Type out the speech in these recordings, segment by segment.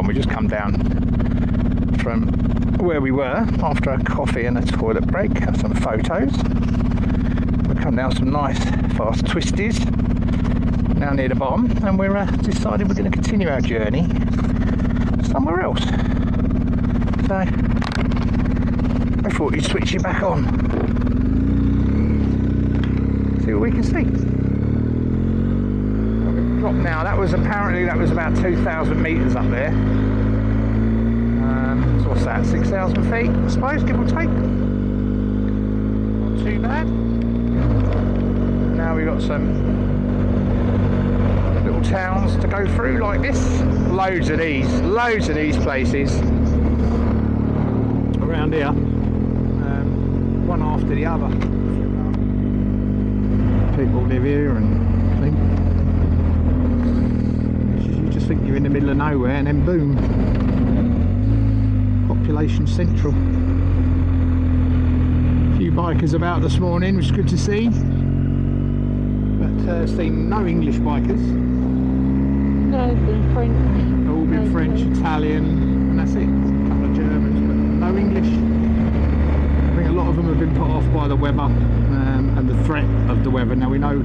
on. We just come down from where we were after a coffee and a toilet break, have some photos. We've come down some nice fast twisties now near the bottom, and we're decided we're going to continue our journey somewhere else. So I thought we'd switch it back on, see what we can see. We've dropped now. That was about 2,000 metres up there. So what's that, 6,000 feet I suppose, give or take. Not too bad. Now we've got some little towns to go through like this. Loads of these places around here, one after the other. People live here and think, you just think you're in the middle of nowhere, and then boom, population central. A few bikers about this morning, which is good to see, but seen no English bikers. No, it's been French. All been French, Italian, and that's it. A couple of Germans, but no English. I think a lot of them have been put off by the weather and the threat of the weather. Now we know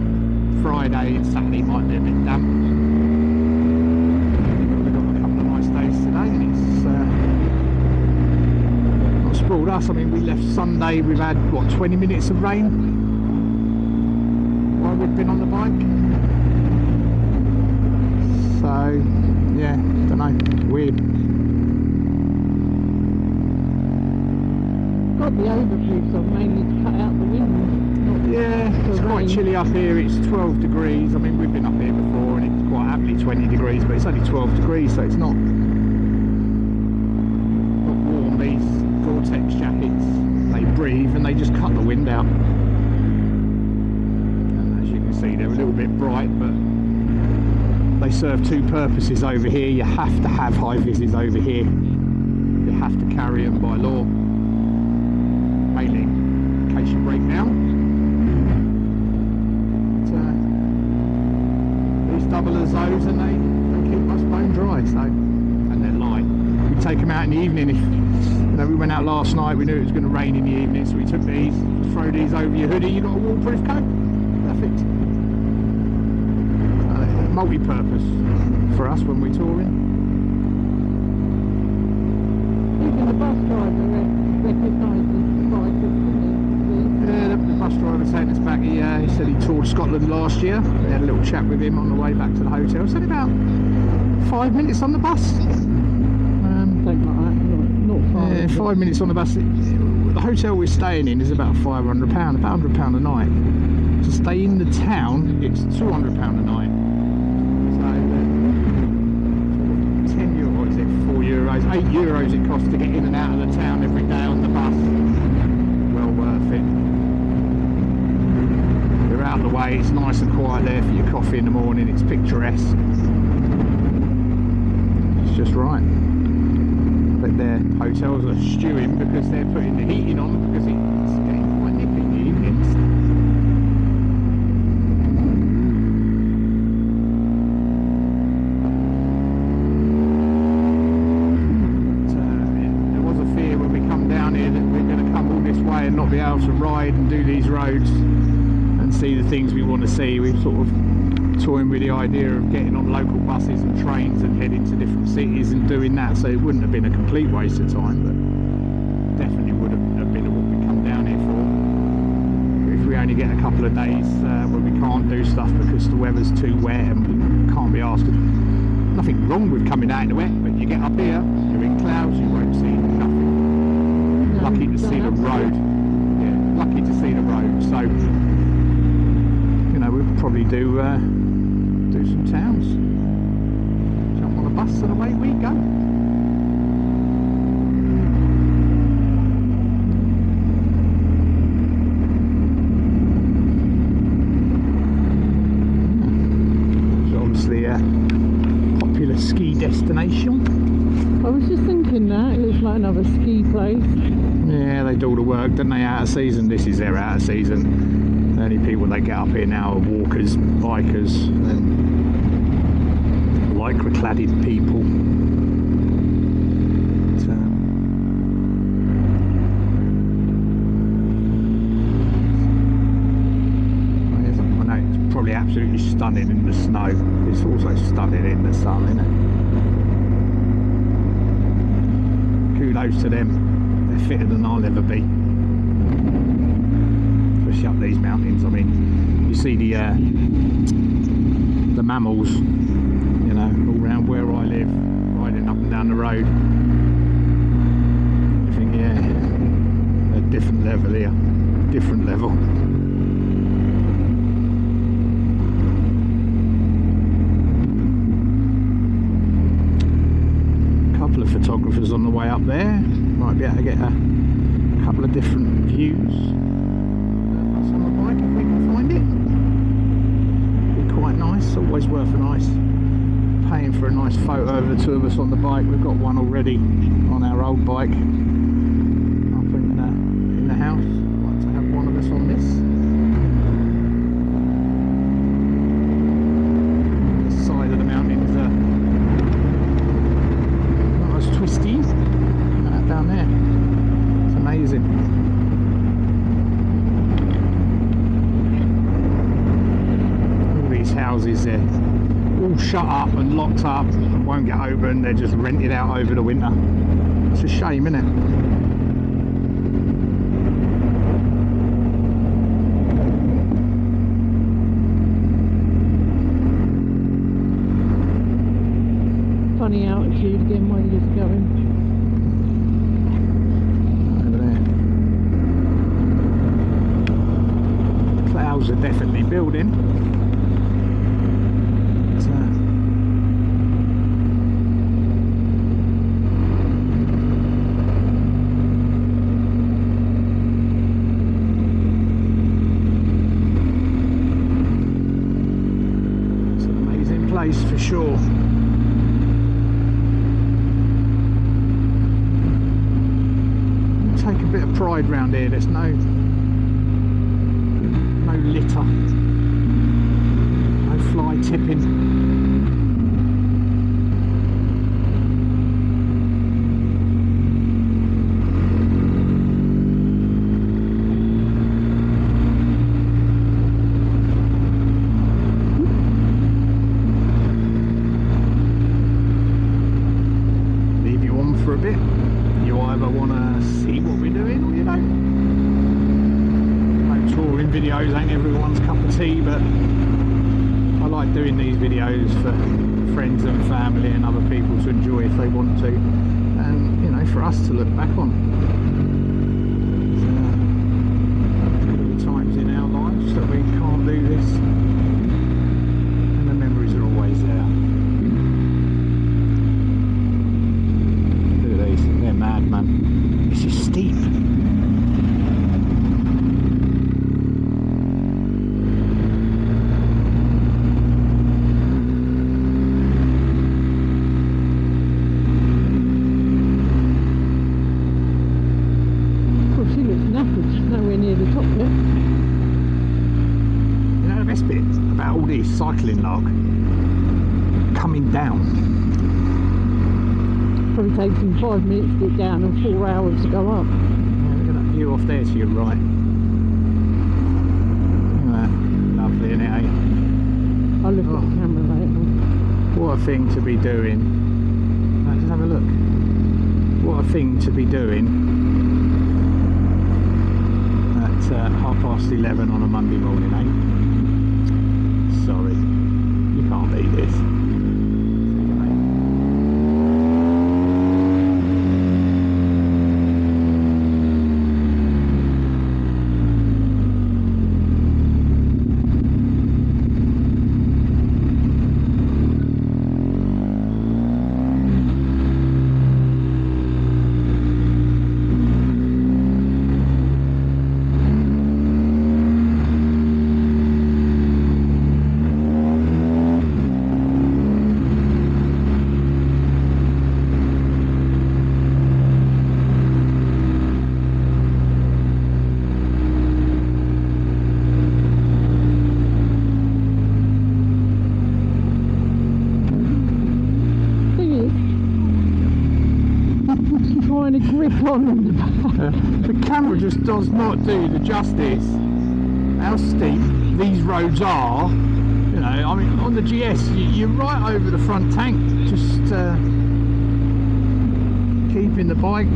Friday and Saturday might be a bit damp. We've got a couple of nice days today, and it's not spoiled us. I mean, we left Sunday, we've had, what, 20 minutes of rain while we've been on the bike. So, yeah, don't know, weird. Got the overproofs on mainly to cut out the wind. Yeah, it's quite chilly up here. It's 12 degrees. I mean, we've been up here before and it's quite happily 20 degrees, but it's only 12 degrees, so it's not warm. These Gore-Tex jackets, they breathe and they just cut the wind out. And as you can see, they're a little bit bright, but they serve two purposes over here. You have to have high vises over here. You have to carry them by law, mainly in case you break down. But, these double as those, and they keep us bone dry. So, and they're light. We take them out in the evening. If you know, we went out last night, we knew it was going to rain in the evening, so we took these, throw these over your hoodie. You got a waterproof coat. Perfect. Multi-purpose for us when we're touring. Even the bus driver recognises the bikers, didn't he? Yeah, the bus driver taking us back. He said he toured Scotland last year. We had a little chat with him on the way back to the hotel. It's only about 5 minutes on the bus. Something like that, not far. Yeah, 5 minutes on the bus. The hotel we're staying in is about £500, about £100 a night. To stay in the town, it's £200 a night. 8 euros it costs to get in and out of the town every day on the bus. Well worth it. You're out of the way, it's nice and quiet there for your coffee in the morning, it's picturesque. It's just right. But their hotels are stewing because they're putting the heating on because it's getting quite nippy in the evenings. And not be able to ride and do these roads and see the things we want to see. We've sort of toying with the idea of getting on local buses and trains and heading to different cities and doing that, so it wouldn't have been a complete waste of time, but definitely would have been what we come down here for. If we only get a couple of days where we can't do stuff because the weather's too wet and we can't be asked. Nothing wrong with coming out in the wet, but you get up here, you're in clouds, you won't see nothing. Lucky to see the road. Yeah, lucky to see the road. So, you know, we'll probably do some towns. Jump on a bus and away we go. It's obviously a popular ski destination. I was just thinking that, it looks like another ski place. Yeah, they do all the work, don't they, out of season? This is their out of season. The only people that get up here now are walkers, bikers, and lycra-cladded people. stunning in the snow. It's also stunning in the sun, isn't it? Kudos to them. They're fitter than I'll ever be. Especially up these mountains. I mean, you see the mammals, you know, all around where I live, riding up and down the road. I think, yeah, a different level here. Different level. Couple of photographers on the way up there. Might be able to get a couple of different views. That's on the bike if we can find it. Be quite nice. Always worth a nice paying for a nice photo of the two of us on the bike. We've got one already on our old bike up in the house. I'd like to have one of us on this. This side of the mountain is not as twisty. Down there, it's amazing. All these houses there, all shut up and locked up and won't get open. They're just rented out over the winter. It's a shame, isn't it? Funny altitude again where you're going. Are definitely building. It's an amazing place for sure. Take a bit of pride round here. There's no litter, no fly tipping. Leave you on for a bit. You either want to see what we're doing or you don't. Touring videos ain't everyone's cup of tea, but I like doing these videos for friends and family and other people to enjoy if they want to, and you know, for us to look back on. There's going to be times in our lives that we can't do this, and the memories are always there. Look at these, they're mad, man. This is steep. Cycling log coming down. Probably takes him 5 minutes to get down and 4 hours to go up. Yeah, look at that view off there to your right. Look at that. Lovely, isn't it, eh? I'll look at the camera later. What a thing to be doing. Now, just have a look. What a thing to be doing at 11:30 on a Monday morning, eh? Sorry, you can't beat this. trying to grip on the back. The camera just does not do the justice how steep these roads are. You You know, I mean, on the GS, you're right over the front tank, just keeping the bike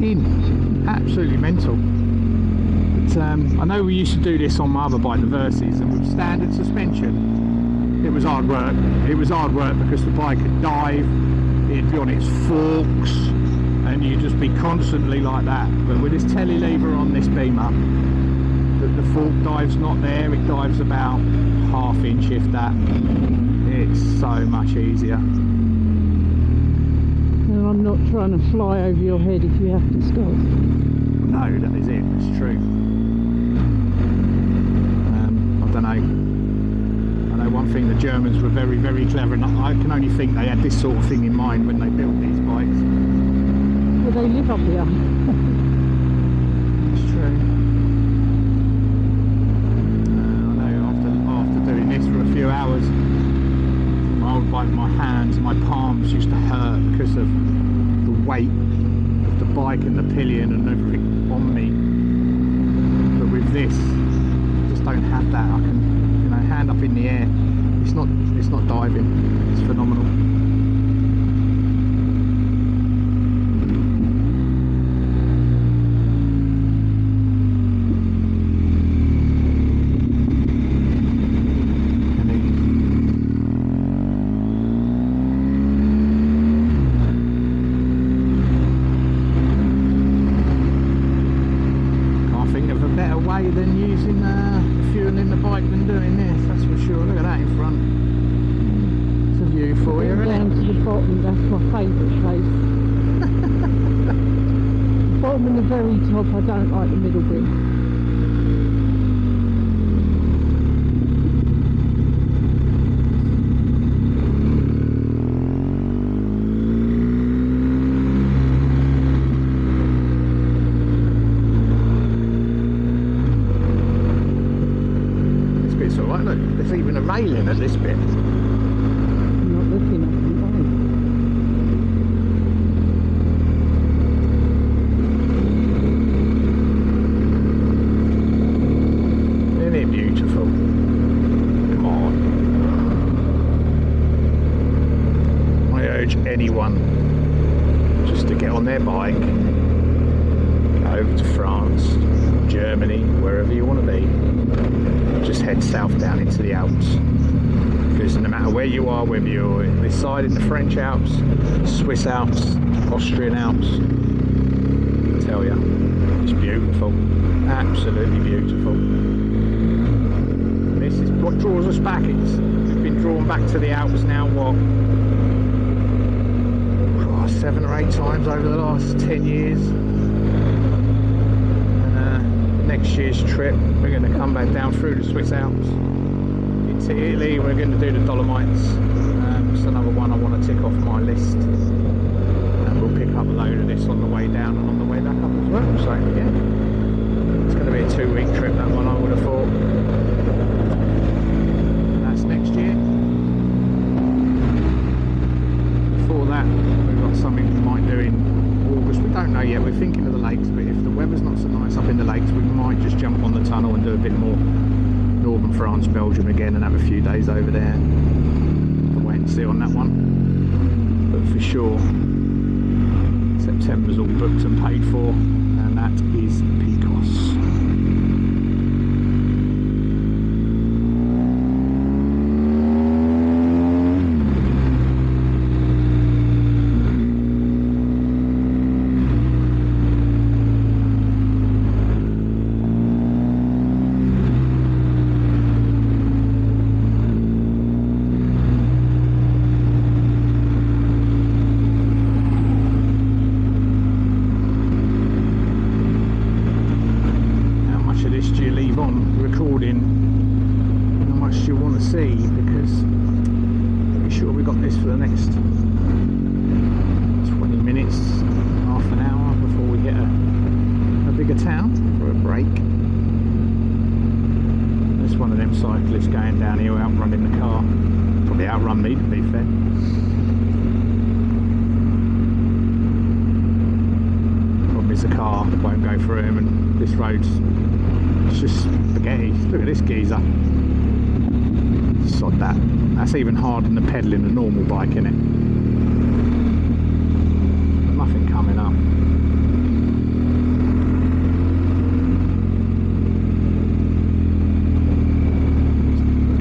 in. Absolutely mental. But I know we used to do this on my other bike, the Versys, and with standard suspension, it was hard work. It was hard work because the bike could dive, it'd be on its forks, and you'd just be constantly like that. But with this telly lever on this Beamer, the fork dive's not there, it dives about half inch if that. It's so much easier. And I'm not trying to fly over your head if you have to stop. No, that is it, it's true. I don't know. I know one thing, the Germans were very, very clever, and I can only think they had this sort of thing in mind when they built these bikes. Well, they live up here. It's true. I know after doing this for a few hours, my hands, my palms used to hurt because of the weight of the bike and the pillion and everything on me. But with this, I just don't have that. I can, you know, hand up in the air. It's not diving. It's phenomenal. Than using fuel in the bike than doing this, that's for sure. Look at that in front. It's a view for you, isn't Down it? to the bottom, that's my favourite place. The bottom and the very top, I don't like the middle bit. There's even a railing at this bit. I'm not looking at them. Isn't it beautiful? Come on. I urge anyone just to get on their bike, go over to France, Germany, wherever you want to be. Just head south down into the Alps, because no matter where you are, whether you're this side in the French Alps, Swiss Alps, Austrian Alps, I tell you, it's beautiful, absolutely beautiful. This is what draws us back. We've been drawn back to the Alps now, what, 7 or 8 times over the last 10 years. Next year's trip, we're going to come back down through the Swiss Alps into Italy. We're going to do the Dolomites. It's another one I want to tick off my list, and we'll pick up a load of this on the way down and on the way back up as well. So yeah, it's going to be a 2-week trip, that one, I would have thought. And that's next year. Before that, we've got something we might do in August. We don't know yet. We're thinking of the lakes, but if the weather's not so nice up in the lakes, we might just jump on the tunnel and do a bit more northern France, Belgium again, and have a few days over there. We'll wait and see on that one. But for sure, September's all booked and paid for, and that is Picos. Cyclists going down here outrunning the car. Probably outrun me, to be fair. Problem is the car won't go through him, and this road's, it's just spaghetti. Look at this geezer. Sod that. That's even harder than pedalling a normal bike, isn't it? Nothing coming up.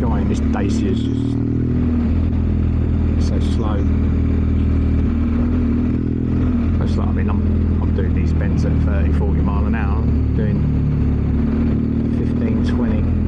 Guy in this Dacia is just so slow. It's like, I mean, I'm doing these bends at 30-40 mile an hour. I'm doing 15-20.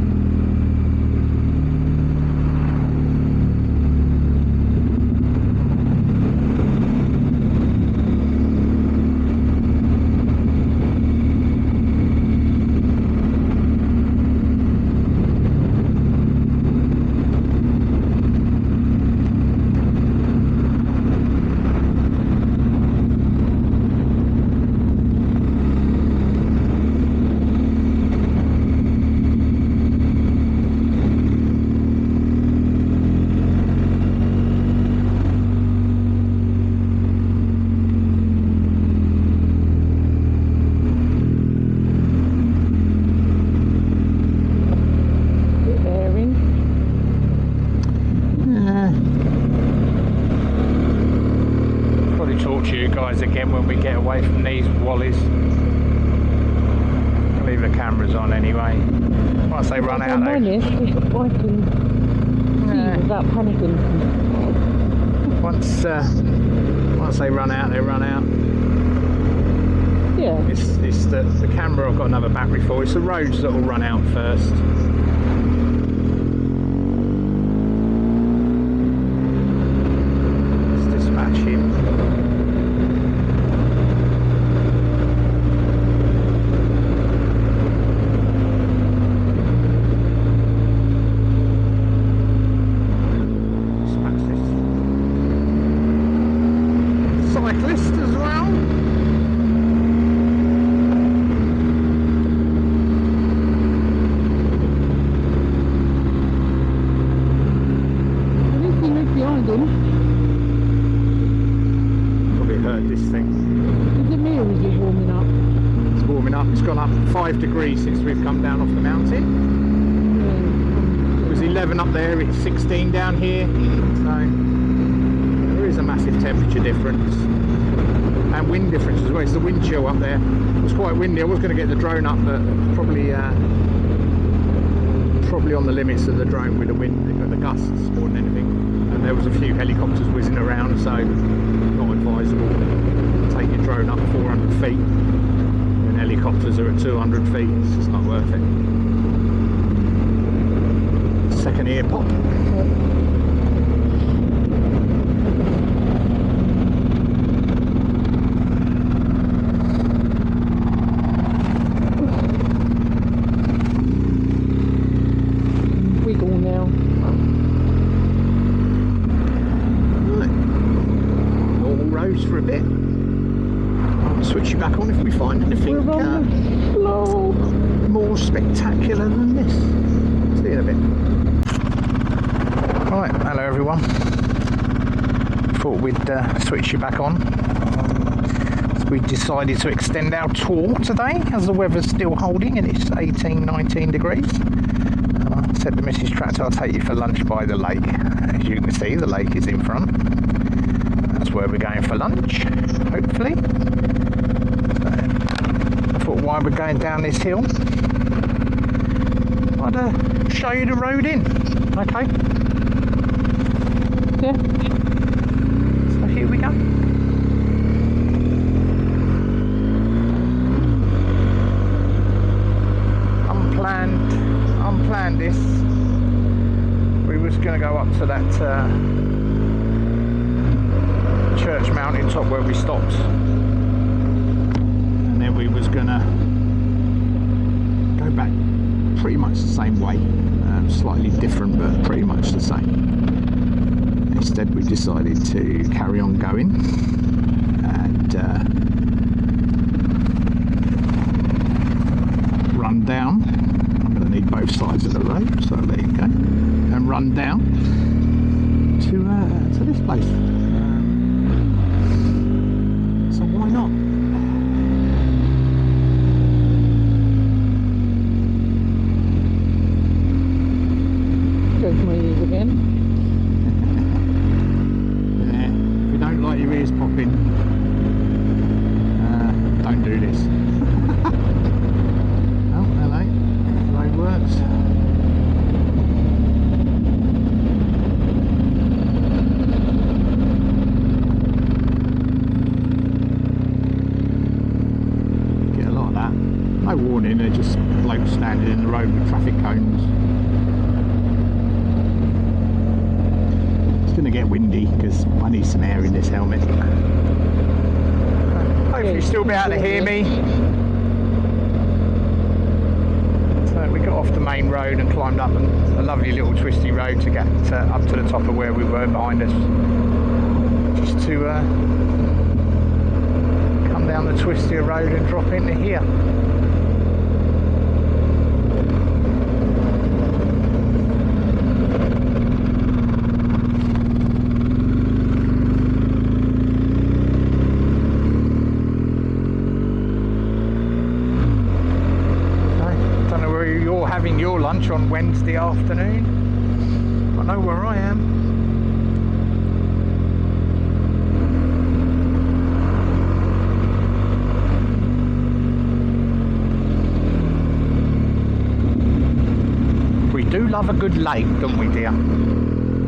Again when we get away from these wallies. I'll leave the cameras on anyway. Once they run out, I can see without panicking. Once they run out, they run out. Yeah. It's the camera I've got another battery for. It's the roads that will run out first. Let's dispatch him. Cyclist as well. I didn't see Rick behind him. Probably heard this thing. Is it me or is it warming up? It's warming up. It's gone up 5 degrees since we've come down off the mountain. It was 11 up there, it's 16 down here. So there is a massive temperature difference. And wind difference as well. It's the wind chill up there. It was quite windy. I was going to get the drone up, but probably on the limits of the drone with the wind, the gusts more than anything. And there was a few helicopters whizzing around, so not advisable. Take your drone up 400 feet when helicopters are at 200 feet. It's just not worth it. Second ear pop. For a bit. I'll switch you back on if we find anything more spectacular than this. See you in a bit. Right, hello everyone. Thought we'd switch you back on. We decided to extend our tour today as the weather's still holding and it's 18-19 degrees. I said to Mrs. Tractor, I'll take you for lunch by the lake. As you can see, the lake is in front. That's where we're going for lunch, hopefully. So, I thought while we're going down this hill, I'd show you the road in. Okay? Yeah. So here we go. Unplanned this. We was going to go up to that church mountain top where we stopped, and then we was gonna go back pretty much the same way, slightly different but pretty much the same. Instead we decided to carry on going and run down. I'm going to need both sides of the road, so there you go, and run down to this place. So why not? Goes my ears again. morning, they're just blokes standing in the road with traffic cones. It's going to get windy because I need some air in this helmet. Hopefully you'll still be able to hear me. So we got off the main road and climbed up a lovely little twisty road to get up to the top of where we were behind us. Just to come down the twistier road and drop into here. Having your lunch on Wednesday afternoon. I know where I am. We do love a good lake, don't we, dear?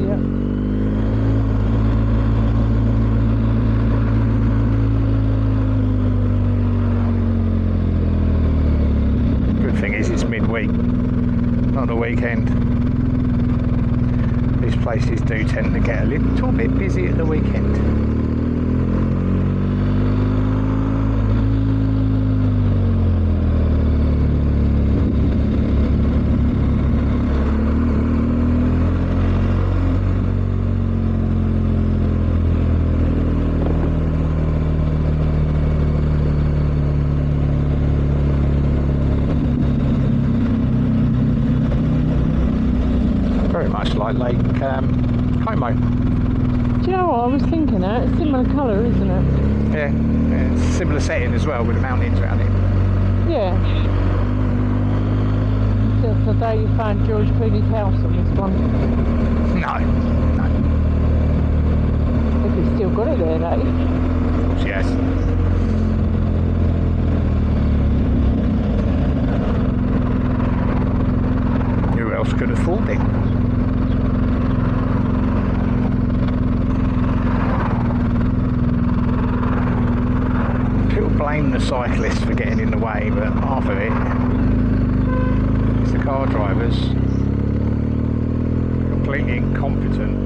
Yeah. It's midweek, not the weekend. These places do tend to get a little bit busy at the weekend. Very much like Lake Como. Do you know what I was thinking that? It's similar colour, isn't it? Yeah, it's a similar setting as well with the mountains around it. Yeah. So today you found George Clooney's house on this one. No. If you've still got it there, that is. Of course, yes. Who else could afford it? Blame the cyclists for getting in the way, but half of it is the car drivers, completely incompetent.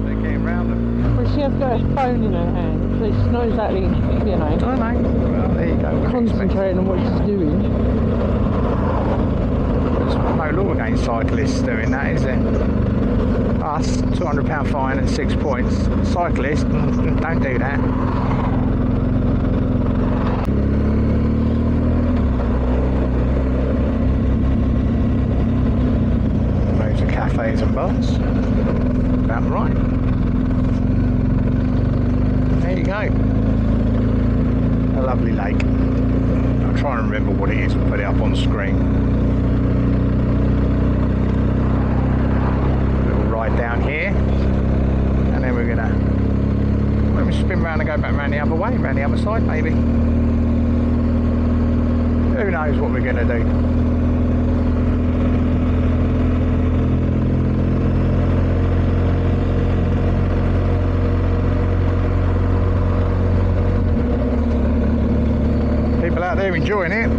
They're getting round them. Well, she has got a phone in her hand, so she knows exactly, you know. I don't know. Well, there you go. Concentrating on what she's doing. There's no law against cyclists doing that, is there? Us, £200 fine and 6 points. Cyclists, don't do that. Cafes and bars, about right. There you go, a lovely lake. I'll try and remember what it is and put it up on screen. A little ride down here, and then we're gonna spin around and go back around the other way, around the other side maybe. Who knows what we're gonna do. Out there enjoying it.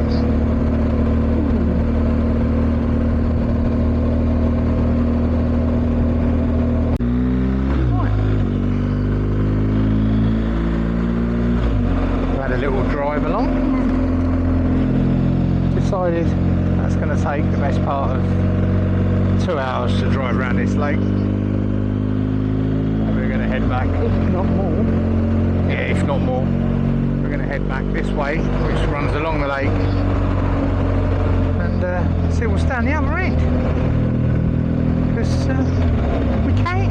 Right. Had a little drive along. Decided that's going to take the best part of 2 hours to drive around this lake. So we're going to head back. If not more. Yeah, if not more. Head back this way, which runs along the lake, and see what's down the other end, because we can.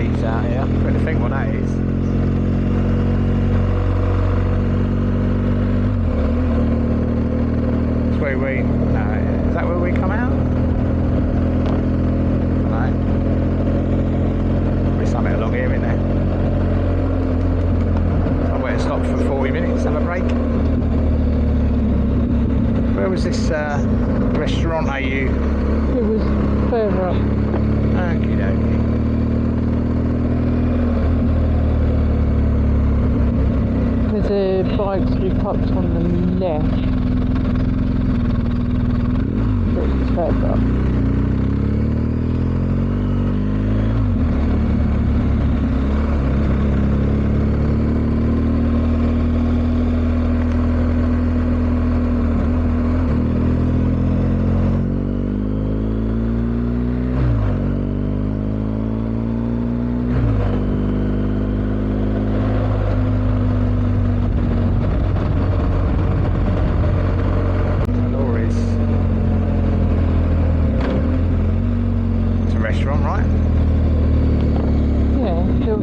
trees out here. I'm trying to think what that is. It's where we... No, is that where we come out? No. There's something along here, isn't there? Somewhere to stop for 40 minutes, have a break. Where was this restaurant are you? It was further up. Okie dokie. There's a bike to be parked on the left. It's further up.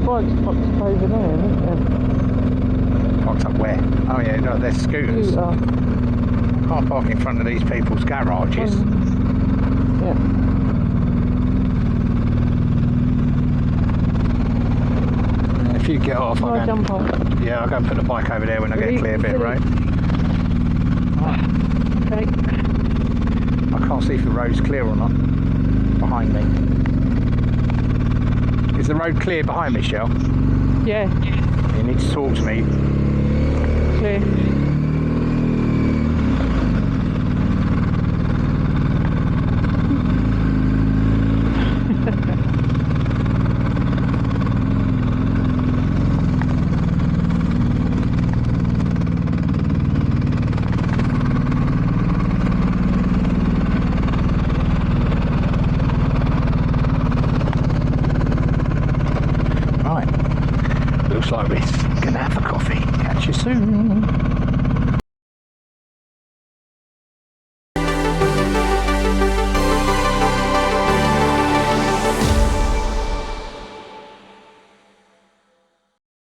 Bikes parked up over there, isn't there? Parked up where? Oh yeah, no, they're scooters. Scooter. Can't park in front of these people's garages. Yeah. If you get off, I'll jump off. Yeah, I'll go and put the bike over there when I get a clear bit of road. Right. Okay. I can't see if the road's clear or not behind me. Is the road clear behind me, Shell? Yeah. You need to talk to me. Clear. Looks like we're gonna have a coffee. Catch you soon.